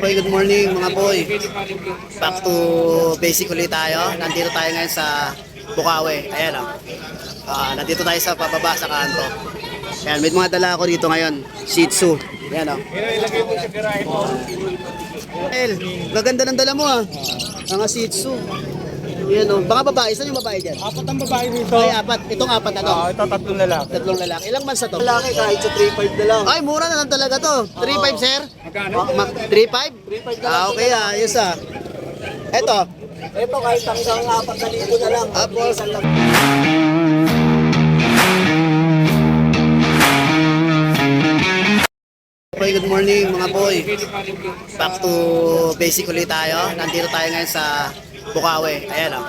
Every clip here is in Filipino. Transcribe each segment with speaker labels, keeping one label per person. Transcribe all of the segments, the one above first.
Speaker 1: Okay, good morning mga boy. Back to basic ulit tayo. Nandito tayo ngayon sa Bukawi. Ayan o. Nandito tayo sa pababa sa kanto. Ayan, may mga dala ako dito ngayon. Shih Tzu. Ayan o. El, gaganda ng dala mo Mga Shih Tzu. Ayan o. Baka babae. Saan yung babae dyan?
Speaker 2: Apat ang babae dito.
Speaker 1: Ay, apat. Itong apat na to.
Speaker 2: Ito tatlong lalaki.
Speaker 1: Tatlong lalaki. Ilang months na to?
Speaker 3: Lalaki kahit sa 3.5 na lang.
Speaker 1: Ay, mura na lang talaga to. 3.5 sir?
Speaker 2: Magkano?
Speaker 1: 3.5?
Speaker 3: 3.5 na lang.
Speaker 1: Okay ayos Eto.
Speaker 3: Ito kahit hanggang 4,000 na lang.
Speaker 1: Tapos,
Speaker 3: Isang lang.
Speaker 1: okay, good morning mga boy. Back to basic ulit tayo. Nandito tayo ngayon sa Bukawi. Ayan o.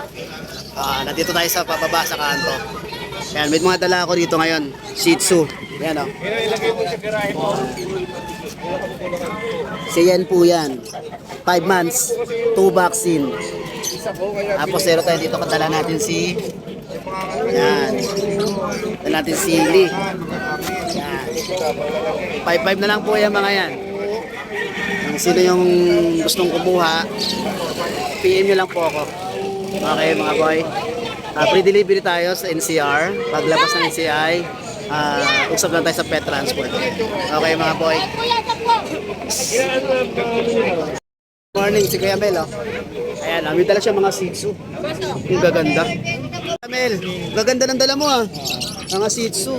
Speaker 1: Nandito tayo sa pababa sa kanto. Ayan, may mga dala ako dito ngayon. Shih Tzu. Ayan o.
Speaker 2: Ilagay mo sa garahe mo.
Speaker 1: Si Yan po yan. 5 months. 2 vaccine. Tapos zero tayo dito. Katala natin si... Ayan. Katala natin si Lee. Ayan. 5-5 na lang po yan mga yan. Kung sino yung gustong kumuha, PM nyo lang po ako. Okay mga boy. Free delivery tayo sa NCR. Paglabas ng NCI, usap lang tayo sa pet transport. Okay mga boy. Morning si Kuya Mel. Ayan, may dala siya mga Shih Tzu. Yung gaganda. Kuya Mel, gaganda ng dala mo Mga Shih Tzu.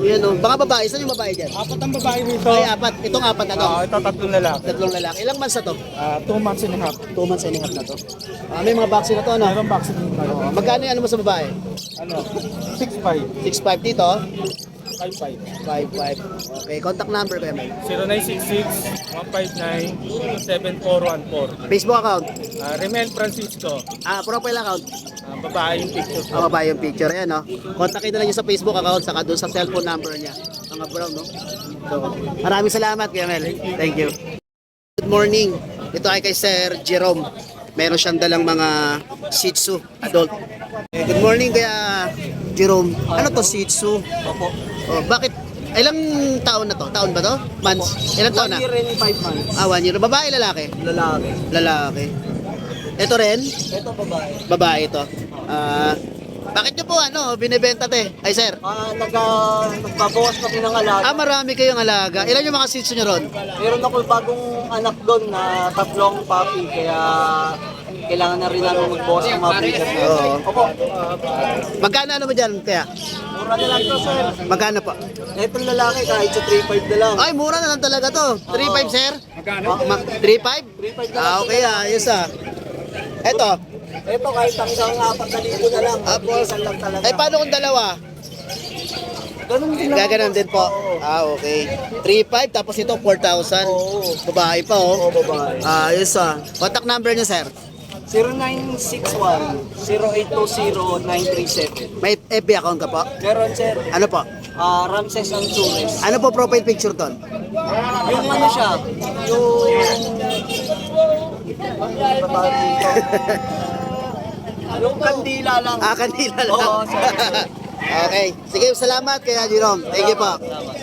Speaker 1: Yan baka babae. Saan yung babae dyan?
Speaker 2: Apat ang babae dito.
Speaker 1: Ay, apat. Itong apat na to.
Speaker 2: Ito tatlong lalaki.
Speaker 1: Tatlong lalaki. Ilang months na to?
Speaker 2: 2 months and a half.
Speaker 1: 2 months and a half na to. May mga vaccine na to, no?
Speaker 2: Mayroong vaccine dito.
Speaker 1: Magkano yan mo sa babae?
Speaker 2: Ano? 6'5".
Speaker 1: 6'5 dito.
Speaker 2: 5'5".
Speaker 1: 5'5. Okay, contact number ko yan.
Speaker 2: 0966-159-7414.
Speaker 1: Facebook account.
Speaker 2: Remel Francisco.
Speaker 1: Profile account.
Speaker 2: Babae yung picture ko.
Speaker 1: Babae yung picture. Ayan, no? Kontakin na lang niyo sa Facebook account saka doon sa cellphone number niya. Mga brown, no? So, maraming salamat, Kuya Mel. Thank you. Good morning. Ito ay kay Sir Jerome. Meron siyang dalang mga Shih Tzu adult. Good morning, Kuya Jerome. Ano to, Shih Tzu?
Speaker 3: Opo.
Speaker 1: Bakit? Ilang taon na to? Taon ba to? Months? Ilang taon na?
Speaker 3: 1 year and 5 months.
Speaker 1: 1 year. Babae, lalaki?
Speaker 3: Lalaki.
Speaker 1: Lalaki. Ito rin?
Speaker 3: Ito babae.
Speaker 1: Babae ito. Bakit nyo po binibenta te? Ay sir.
Speaker 3: Nagbabawas kami ng alaga.
Speaker 1: Marami kayong alaga. Ilan yung mga Shih Tzu nyo ron?
Speaker 3: Meron ako bagong anak doon na tatlong puppy. Kaya kailangan na rin namin magbawas ng mga breeder.
Speaker 1: Oo.
Speaker 3: Opo.
Speaker 1: Magkano mo dyan kaya?
Speaker 3: Mura na lang to, sir.
Speaker 1: Magkano po?
Speaker 3: Itong lalaki kahit sa 3.5 na lang.
Speaker 1: Ay, mura na lang talaga to. 3.5 sir?
Speaker 2: Magkano?
Speaker 1: 3.5?
Speaker 3: 3.5 na lang.
Speaker 1: Okay ayos Eto.
Speaker 3: Ito kahit hanggang 4,000 na lang.
Speaker 1: Tapos,
Speaker 3: Isang lang talaga.
Speaker 1: ay paano kung dalawa?
Speaker 3: Ganun din lang.
Speaker 1: Gaganon din po.
Speaker 3: Oo.
Speaker 1: Okay. 3.5 tapos ito 4,000.
Speaker 3: Oo.
Speaker 1: Babae pa
Speaker 3: Oo, babae.
Speaker 1: Ayos Contact number niyo sir?
Speaker 3: 0961-0820-937.
Speaker 1: May FB account ka po?
Speaker 3: Meron, sir.
Speaker 1: Ano po?
Speaker 3: Ramses Antunes.
Speaker 1: Ano po profile picture ton?
Speaker 3: Yung ano siya, yung... yung kandila lang.
Speaker 1: Kanila lang.
Speaker 3: Oo, sir.
Speaker 1: Okay. Sige, salamat kaya Jerome. Thank you po.
Speaker 3: Salamat.